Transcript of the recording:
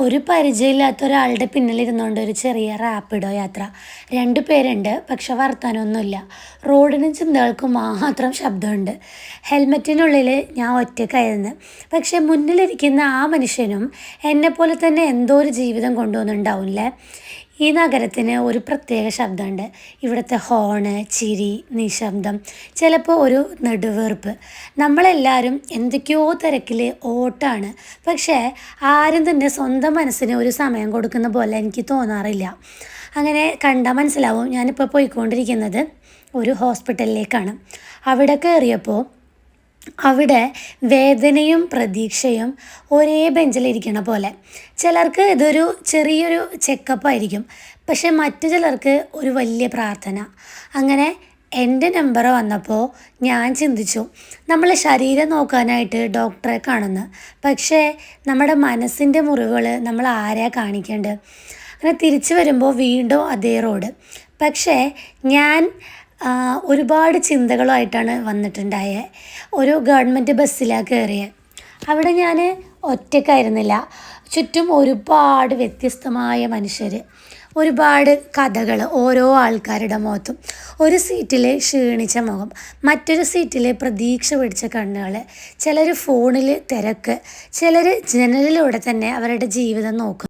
ഒരു പരിചയമില്ലാത്ത ഒരാളുടെ പിന്നിലിരുന്നുകൊണ്ട് ഒരു ചെറിയ റാപ്പിഡോ യാത്ര. 2 പേരുണ്ട്, പക്ഷെ വർത്താനമൊന്നുമില്ല. റോഡിനും ചിന്തകൾക്കും മാത്രം ശബ്ദമുണ്ട്. ഹെൽമെറ്റിനുള്ളിൽ ഞാൻ ഒറ്റയ്ക്കായിരുന്നു. പക്ഷെ മുന്നിലിരിക്കുന്ന ആ മനുഷ്യനും എന്നെപ്പോലെ തന്നെ എന്തോ ഒരു ജീവിതം കൊണ്ടുവന്നുണ്ടാവില്ലേ. ഈ നഗരത്തിന് ഒരു പ്രത്യേക ശബ്ദമുണ്ട്. ഇവിടുത്തെ ഹോണ്, ചിരി, നിശബ്ദം, ചിലപ്പോൾ ഒരു നെടുവീർപ്പ്. നമ്മളെല്ലാവരും എന്തൊക്കെയോ തിരക്കിൽ ഓട്ടാണ്. പക്ഷേ ആരും തന്നെ സ്വന്തം മനസ്സിന് ഒരു സമയം കൊടുക്കുന്ന പോലെ എനിക്ക് തോന്നാറില്ല. അങ്ങനെ കണ്ടാൽ മനസ്സിലാവും ഞാനിപ്പോൾ പോയിക്കൊണ്ടിരിക്കുന്നത് ഒരു ഹോസ്പിറ്റലിലേക്കാണ്. അവിടെ കയറിയപ്പോൾ അവിടെ വേദനയും പ്രതീക്ഷയും ഒരേ ബെഞ്ചിലിരിക്കണ പോലെ. ചിലർക്ക് ഇതൊരു ചെറിയൊരു ചെക്കപ്പായിരിക്കും, പക്ഷെ മറ്റു ചിലർക്ക് ഒരു വലിയ പ്രാർത്ഥന. അങ്ങനെ എൻ്റെ നമ്പർ വന്നപ്പോൾ ഞാൻ ചിന്തിച്ചു, നമ്മൾ ശരീരം നോക്കാനായിട്ട് ഡോക്ടറെ കാണുന്നു, പക്ഷേ നമ്മുടെ മനസ്സിൻ്റെ മുറിവുകൾ നമ്മൾ ആരെയാണ് കാണിക്കേണ്ടത്? അങ്ങനെ തിരിച്ചു വരുമ്പോൾ വീണ്ടും അതേ റോഡ്. പക്ഷേ ഞാൻ ഒരുപാട് ചിന്തകളുമായിട്ടാണ് വന്നിട്ടുണ്ടായത്. ഒരു ഗവൺമെൻറ് ബസ്സിലാണ് കയറിയത്. അവിടെ ഞാൻ ഒറ്റയ്ക്കായിരുന്നില്ല. ചുറ്റും ഒരുപാട് വ്യത്യസ്തമായ മനുഷ്യർ, ഒരുപാട് കഥകൾ ഓരോ ആൾക്കാരുടെ മുഖത്തും. ഒരു സീറ്റിൽ ക്ഷീണിച്ച മുഖം, മറ്റൊരു സീറ്റിൽ പ്രതീക്ഷ പിടിച്ച കണ്ണുകൾ. ചിലർ ഫോണിൽ തിരക്ക്, ചിലർ ജനലിലൂടെ തന്നെ അവരുടെ ജീവിതം നോക്കും.